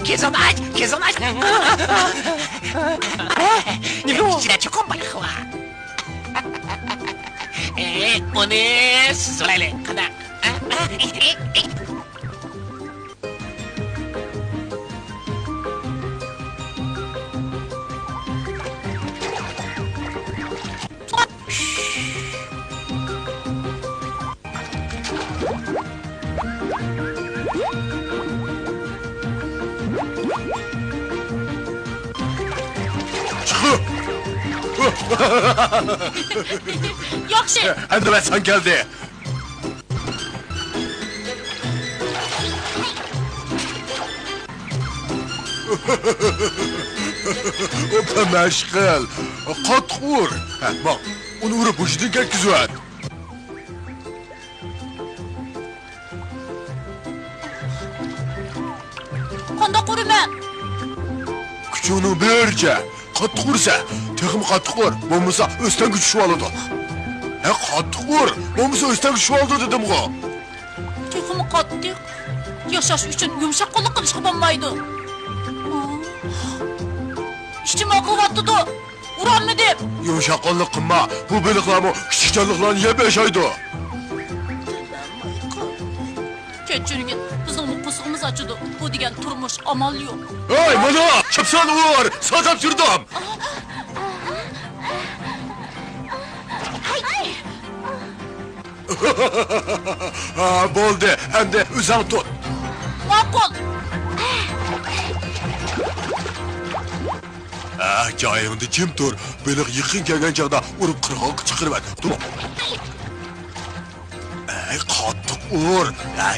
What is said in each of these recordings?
Kezon aç. İçine çukur balık var. Onu söyle kadar. Yaxşı. Endi ben sen geldi. Öpe meşgul. Kat vur. Bak, onu vurup uçtun gel güzel. Qanda quraman. Küçüğünü böylece. Kat vursa, tekim kat vur. Bomusa üstten güç şu alıdı. Kat vur. Bomusa üstten güç şu aldı dedim o. Texmi qattiq. Yashash uchun yumshoq qo'lliq qilishga bo'lmaydi. İşçim akıvattıdı. Uran mı dep? Yumuşaklık kılma. Bu balıklarımı küçük canlıklarını yiyip yaşaydı. Keçürgün. Bizim kusumuz açıdı. Bu diyen turmuş amal yok. Hey bana! Çıpsan vur! Satam sürdüm! Ha, boldu. Hem de uzak tut. Makul. Cayığında kim dur? Balık yıkın gelgen çağda vurup kırık çıkırıver. Dur. Kattık uğur.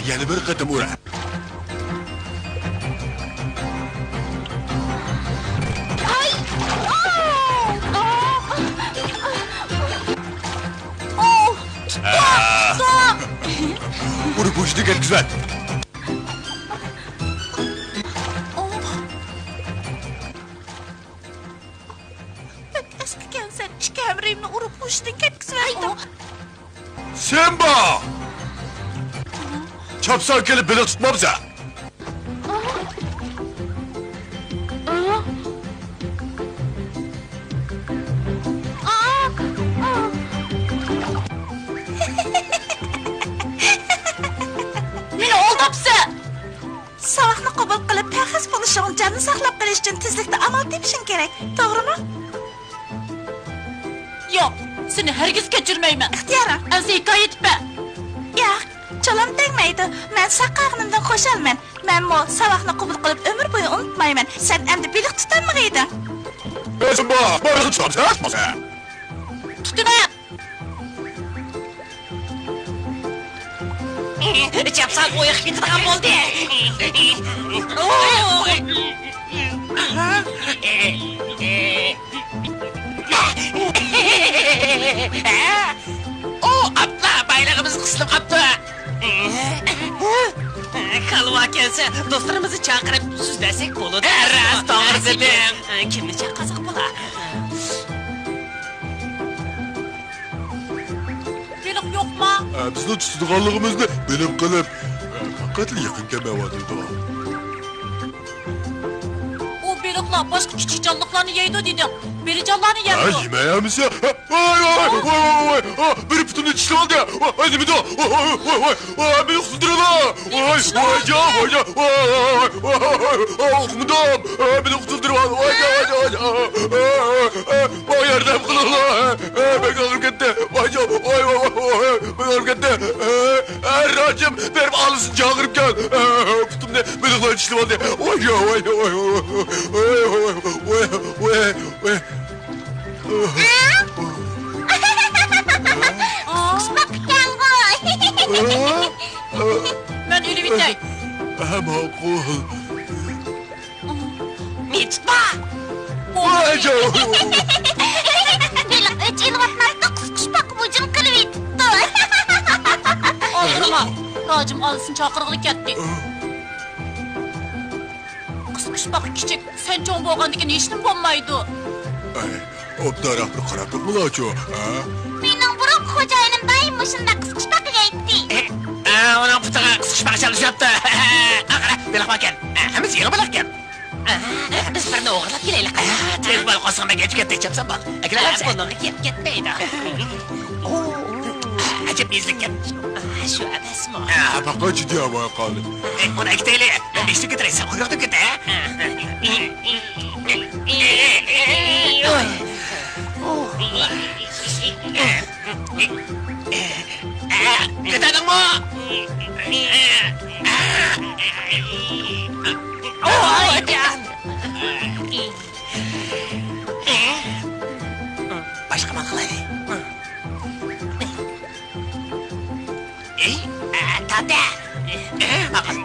Yeni bir kıtım uğur. Vurup uçtu gel güzel. Eskiden sen işkemreğimle urup uçtun ketkiverdim. Simba! Çapsan gelip balık tutmam bize. Meni aldapsa. Savaqni qabul qilib payxas bo'lishing, jonni saqlab qolish uchun tezlikda amal tepishing kerak. To'g'rimi? Yo'q, seni hargiz kechirmayman. Ixtiyorim. Azza hikoya etma. Yo'q, cho'lam tegmaydi. Men saqag'inimdan qo'shalman. Men mo saboqni qabul qilib umr bo'yi unutmayman. Sen endi biliq tutanmi eding? O'zim bor chiqsa. Tutunayap. Chapsan o'yiq ketgan bo'ldi. Abla bayrog'imiz qisilib qapti. Qalva kelsa, do'stlarimizni chaqirib so'zlasak bo'ladi. Ras, to'g'ri dedim. Kimni chaqirsak bo'ladi? Biliq yo'qmi? Bizni tutadiganligimizni bilib qilib, faqat yaqin kelmayapti. U biliqlar boshqa kichik jonliqlarni yeydi dedim. Belijonlarni Ha, yeydi. yemayamiz ya. Voy. Bir putunu dişli oldu ya. Ay ne bido. Vay, beni kudurdu. Vay, okudum. Beni kudurdu. Vay, yardım kılın. Ben kalır gitti. Vay, ben kalır gitti. Erracım, benim ağlısın çağırıp gel. Putum ne, beni kudurdu dişli oldu. Vay. Ben ölü bitay. Maqul. Mitba. Vay canım. Biliq o'chin vaqtlarda qisqishmoq hujum qilib etdi. Aldırma. Racım alsın çakırıqlı ketdi. Qısqışmaq kichik, sen çoğun bo'lgandikin hech nim bo'lmaydi. Obdara bir qarab turmulachu. Mening buruq xo'jayinim doim shunday qisqishmoq aytdi. Ona putaga qisqishmoq chalishapti. Qara, bela qo'ygan. Hammasi yig'ib olarkan. Biz birni o'g'irlab kelaylik. Tez bo'l qo'sqinga kechib ketdik, chapsan bor. Aklar bunga ketmaydi. Ajib bezlikkan. Shu abasmi? Baqa ciddi hava qoldi. Ona ikkitayli. Ishni ketiraysan, qo'yib ket. Ketadingmi? Boshqa nima qilay? Tata. Maqul.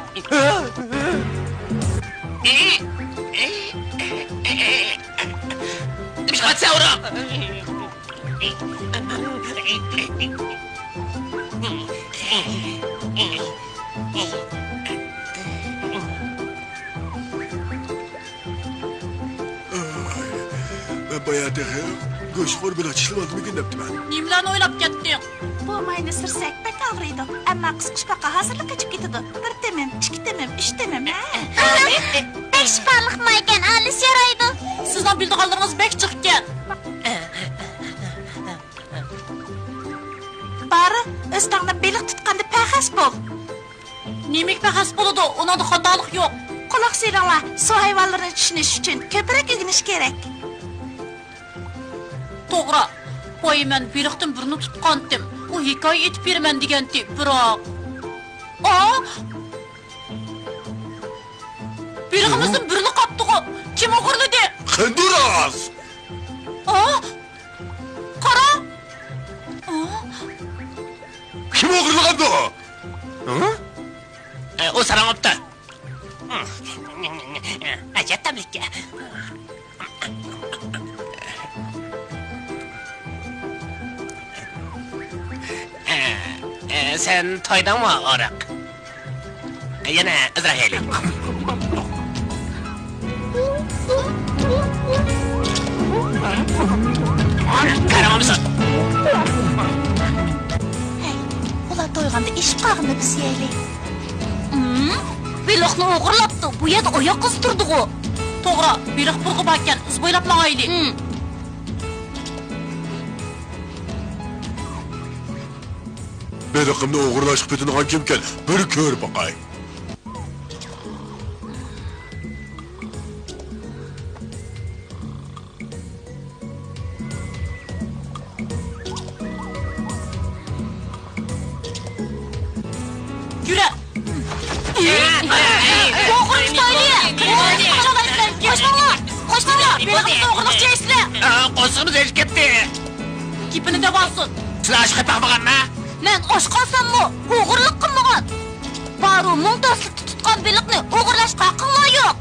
مش هتصورة Ben bayağı go'shtxo'r bilan ishlamadim ekan debdi men. Nimlarni o'ylab ketding? Bu mayni sirsak bek og'riydi. Ammo qisqishmoqqa hozirlik qilib ketadi. Bir temim, ikki temim, uch temim. Besh parliq maygan alis yaraydi. Sizdan bildiganlaringiz bek chiqqan. Bari o'stangda beliq tutganda payxas bo'l. Nemek pahas bo'ladi, unada xatolik yo'q. Quloq solinglar, suv hayvonlarini tushunish uchun ko'proq o'rganish kerak. To'g'ri. Voy men beliqdan birini tutgandim. U hikoya etib beraman degandi, biroq Belig'imizdan birini qopdi-ku. Kim o'g'irladi? Xenduras. Qara. Kim o'g'irlagandi? O saramapti. Ajab tabrikka. Sen to'ydanmi oriq? Yana Izroil. Qaramamsan. Hey, ular to'yg'anda eshik qog'ini biz yeylik. Beliqni o'g'irlabdi. Bu yerda oyoq qiz turdi-ku. To'g'ri, beliq burg'ib ekan, iz bo'ylab mangaylik. Beliqimni o'g'irlashib ketadigan kimkan? Bir ko'r boqay. olsun. Sizlar aşk etmaqmağanma? Men oshqonsammi, o'g'irlik qilmagan. Baru ming do'stlikni tutgan biliqni o'g'irlashga haqqing yo'q.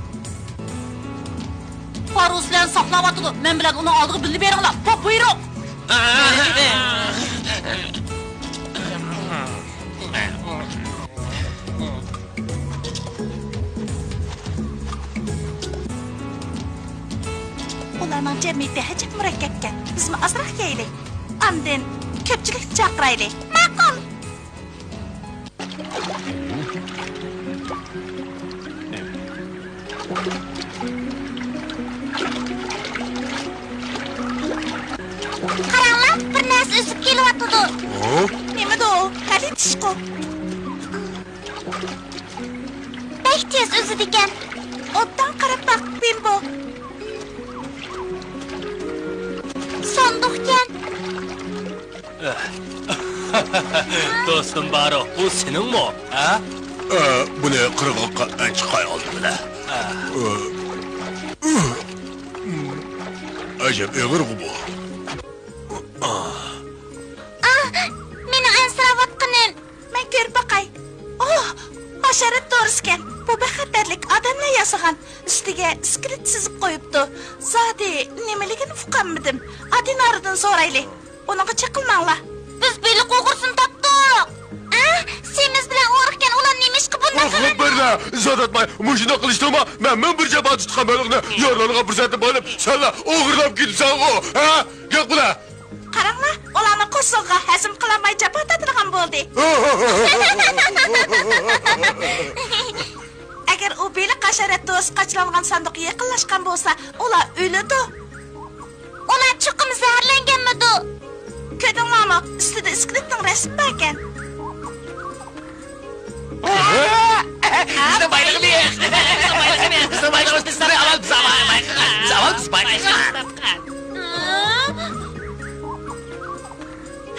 Baru sizlarni saqlayotdi. Men bilan uni oldiga bilib beringlar. Pop buyruq. Ularning jamiyati hajat murakkabga. Bizmi azroq keylik. Andin ko'pchilikni chaqiraylik. Ma'qul. Qaranglar, bir narsa o'sib kelyapti. Nimada u? Hali tishqu. Bek tez o'zidi ekan. Otdan qarab baq, Bimbo. Sandıqkan. Dostum Baro, bu senin mi? Ha? Buni qirg'oqqa chiqay oldi bile. Acaba eğir bu. Meni ansiravatqinin. Men ko'rib baqay. Hasharat to'riskan. Bu bexatarlik odamlar yasagan. Ustiga skript chizib qo'yibdi. Zodi nimaligini uqolmadim. Adinaridan so'rayli. Unaqa chaqilmanglar. Biz beliq o'g'irsin topdik. Semiz bilan o'rikkan ular nima ish qilib bundan qiladi? Birla, zadatmay, muşuna qilishdirma. Men bir jamoat tutgan baliqni yorlarga fursatni bo'lib, senlar o'g'irlab ketibsan o. Ha? Gap qila. Qaranglar, ularni qo'ssig'iga hazm qilmay japotatadigan bo'ldi. Agar u beliq hasharat to's qachlangan sandiqqa yaqinlashgan bo'lsa, ular o'ladi. Ular chiqim zaharlanganmidi? Ko'rdinglarmi? Ustida skriptning rasmi bor ekan. Bizning bayrog'imiz. Bizning bayrog'imiz bizlar avval biz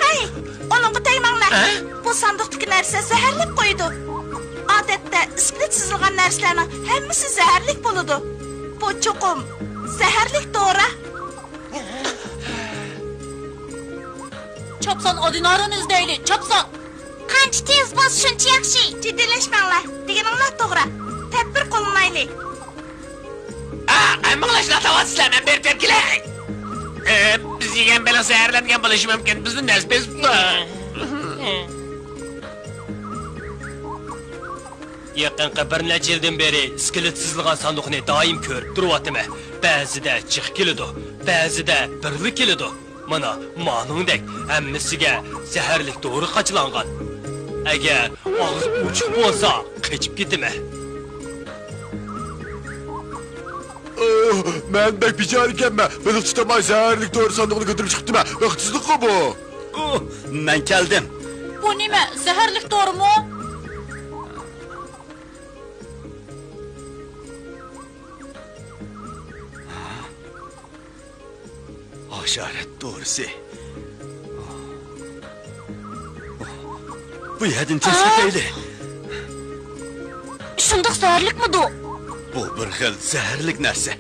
Hay, onunga tegmanglar. Bu sandiqdagi narsa zaharlab qo'ydi. Odatda skript chizilgan narsalarning hammasi zaharlik bo'ladi. Bu cho'qim zaharlik to'g'ri. Chopson odinarini izlaylik. Chopson. Qancha tez bo'lsa shuncha yaxshi. Jiddiyalashmanglar. Deganinglar to'g'ri. Tadbir qo'llanaylik. Ming'lashlar tavatsizlar, men berib kelay. Biz yegan baliq zaharlangan bo'lishi mumkin. Bizni nasibimiz bu. Yaqinqa bir necha yildan beri iskelet chizilgan sanduqni doim ko'rib turyapman. Ba'zida chiq keladi, ba'zida birlik keladi. Mana ma'nungdek hammasiga zaharlik to'g'ri qachlangan. Agar og'iz uchiq bo'lsa, qechib ketaman. Men bek bichar ekanman. Baliq tutamay zaharlik to'g'ri sandiqni ko'tarib chiqibman. Vaqtsizlik bu. Men keldim. Bu nima? Zaharlik to'g'rimi? Hasharat doğrusu. Bu yerden tezlik eyli. Shundoq zaharlikmidi? Bu bir xil zaharlik narsa.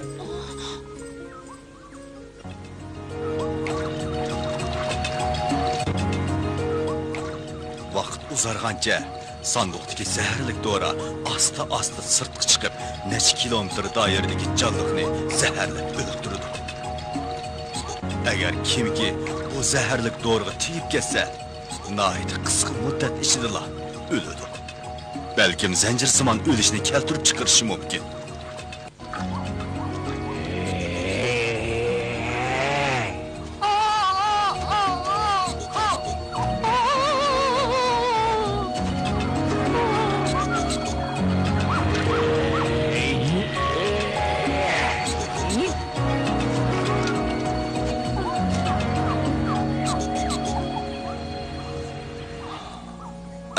Vaqt uzargancha sanduqdagi zaharlik dora asta sirtqa chiqib, necha kilometr doiradagi jonliqni zaharlab o'ldirdi. Agar kimki bu zaharlik doğruga tiyip ketsa, nahayat qisqa muddat ichida o'ladi. Balkim zanjirsimon o'lishni keltirib chiqarishi mumkin.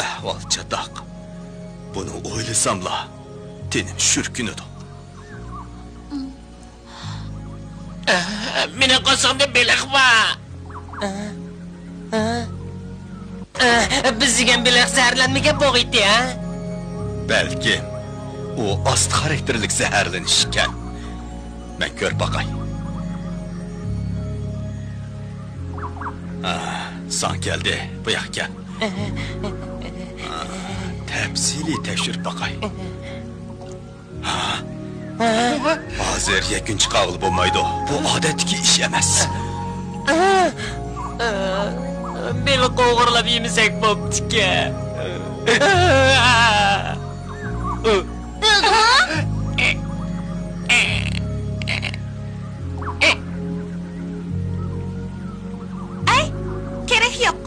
Ahvol chatoq. Bunu o'ylasamla, tenim shurkinidu. Meni qo'sqimda beliq bor. Biz yegan beliq zaharlanmagan bo'g'iydi, ha? Balki o ast xarakterlik zaharlanish ekan. Men ko'rib baqay. San geldi, bu yoqqa kel. Tafsiliy tekshirib boqay. Hozir yakınchi qabul bo'lmaydi. Bu odatdagi ish emas. Beni qo'g'irlab yemisak bo'pti-ku. Ay, kerak yo'q.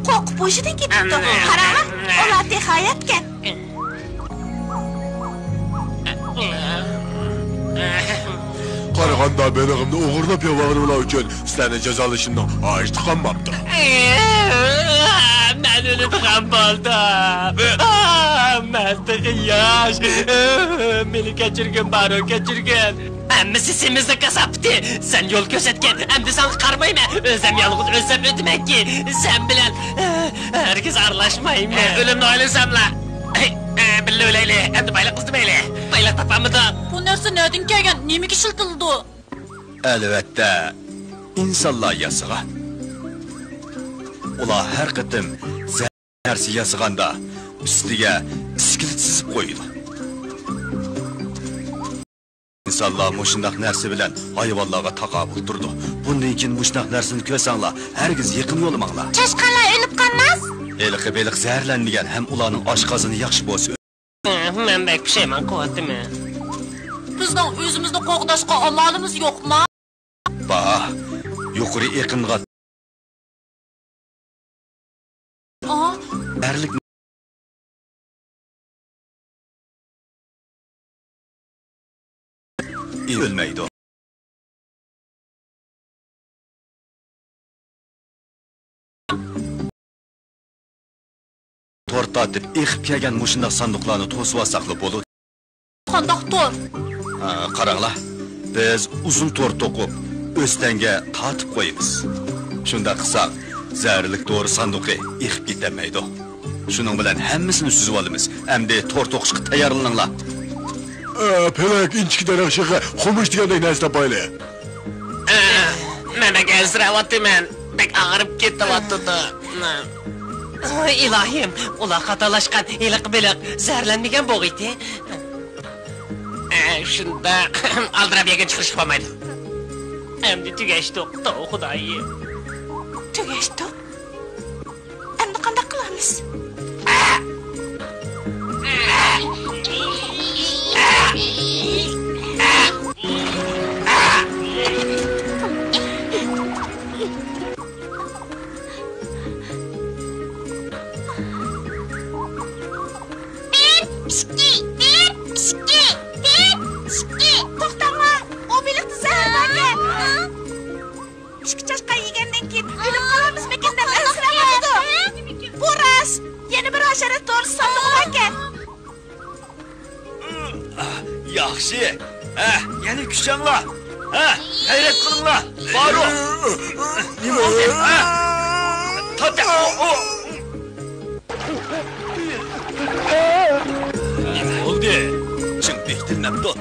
Qo'rqib bo'shidan ketibdi. Qarama, ular hayotgan. Qaraganda beligimni o'g'irlab yovog'ini uchun sizlarni jazolashimdan ojiz qolmabdi. Men o'ladigan bo'ldim. Mastigi yosh. Meni kechirgin, baro kechirgin. Hammasi semizni kasabdi. Sen yo'l ko'rsatgan, endi sen qarmayman. O'zim yolg'iz o'sib o'tmakki. Sen bilan herkes aralashmayman. O'limni o'ylasamlar. Billa o'layli, endi bayliq qizdimayli. Bayliq topamidi? Bu narsa nereden kelgan? Nimaga ishiltildi? Albatta, insonlar yasig'an. Ular har qatim narsa yasig'anda ustiga iskilit sizib qo'ydi. İnsanlar mushundaq narsa bilan hayvonlarga taqobil turdi. Bundan keyin mushundaq narsani ko'rsanglar, hargiz yaqin yo'lamanglar. Chashqanlar o'lib qolmas? Eliq zaharlanmagan ham ularning oshqozoni yaxshi bo'lsa. Men bek pishayman qilyaptimi? Bizning o'zimizni qo'g'dashga amalimiz yo'qmi? Bah, yuqori iqimga erlik ölmeydi. Tort atib, iqib kelgan mushundaq sanduqlarni to'sib olsaqli bo'ladi. Qandoq to'r? Qaranglar, biz uzun tort to'qib, o'stanga tortib qo'yamiz. Shunda qilsak, zaharlik to'r sanduqi iqib ketmaydi. Shuning bilan hammasini suzib olamiz. Endi tort to'qishga tayyorlaninglar. Pelak inchki daraxshiga xumush degandek narsa topayli. Men azrayapman. Bek og'rib ketyapti. İlohim, ular xatolashgan, iliq biliq, zaharlanmagan bo'g'iti. Shunda aldirab yegan chiqish qolmaydi. Endi tugashdi, xudoyim. Tugashdi. Endi qanday qilamiz? To'xtanglar, o biliqni zaharlangan. Ishki chashqa yegandan keyin o'lib qolamizmikin deb ansirayapti. Bu rost. Yana bir hasharot to'g'risi sandiq ekan. Yaxshi. Yana kuchanglar. Hayrat qilinglar. Baro. Nima oldu? Tata. Nima oldu? Chin bektilmabdi.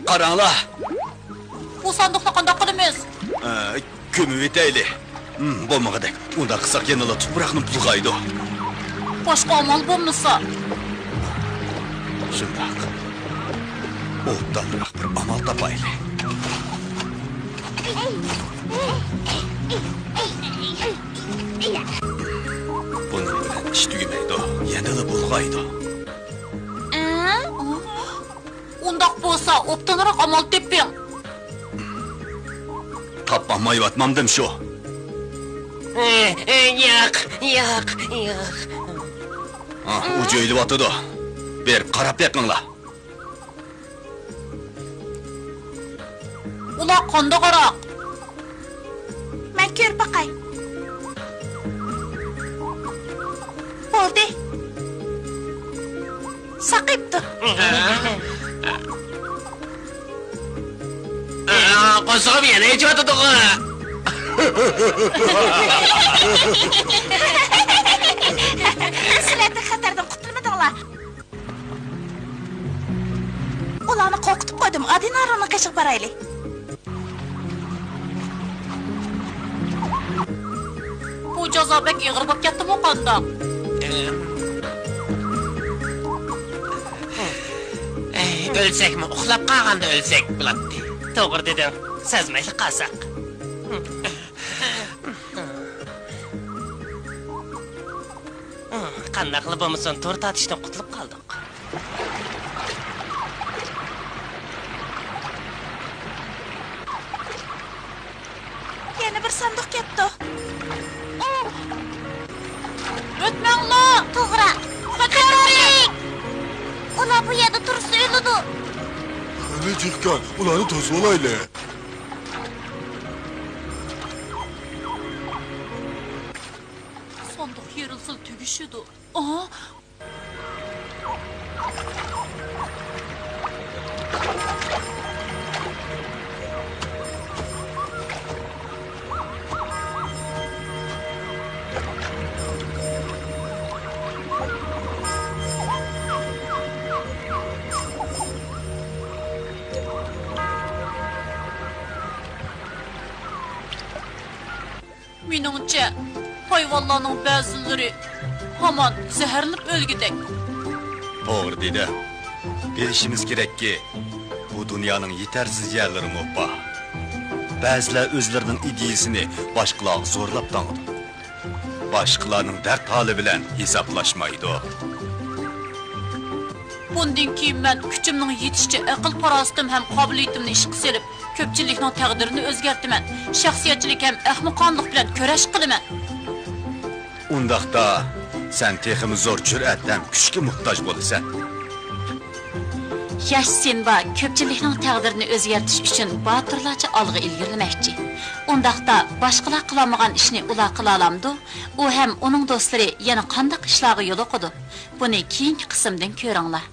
Qaranglar. Bu sanduqni qanday qilamiz? Ko'mib etayli. Bo'lmag'idek. Unda qilsak yana tuproqni bulg'aydi. Boshqa amal bo'lmasa. Shundoq. O'tdanroq bir amal topayli. Buning bilan ish tugamaydi. Yana bulg'aydi. Undaq bo'lsa, o'ptanroq amal teping. Topolmayotmamdim shu. Yo'q. U jo'yilyotdi. Ber, qarab beqinglar. Ular qanday qaraq? Men ko'rib boqay. Bo'ldi. Saqibdi. Qo'zg'ab yana ijodida. Sizlarning xatardan qutulmadinglar. Ularni qo'rqitib qo'ydim. Adinaroni qashib boraylik. Bu jazo bek ig'ir bo'lib ketdimi qandoq? Ölsəkmi, uxlab qalğanda ölsək bilatdi. To'g'ri deding, sezmayli qalsaq. Qanday qilib bo'lmasin, to'r tatishdan qutulib qoldik. Yana bir sandiq ketdi. O'tmanglar! To'g'ri. Xatarlik! Ular bu yerda tursa o'ladi. Qani chiqqan, ularni to'sib olaylik. Sandiq yerilsa tugishidi. Meningcha, hayvonlarning ba'zilari hamon zaharlanib o'lgidek. To'g'ri dedi. Bilishimiz kerakki, bu dunyoning yetarsiz yerlari bor. Ba'zilar o'zlarining ideyasini boshqalarga zo'rlab tangidi. Boshqalarning dard holi bilan hisoblashmaydi. Bundan keyin men kuchimning yetishicha aql farosatim ham qobiliyatimni ishga solib, ko'pchilikning taqdirini o'zgartiraman. Shaxsiyatchilik ham ahmoqonlik bilan kurash qilaman. Undaqda sen texmi zo'r jur'atdan kuchga muhtoj bo'lasan. Yosh Senba ko'pchilikning taqdirini o'zgartirish uchun botirlarcha olg'a ilgirlamoqchi. Undaqda boshqalar qilolmagan ishni ular qila olamdi. U ham uning do'stlari yana qanday ishlarga yo'l qo'ydi. Buni keyingi qismdan ko'ringlar.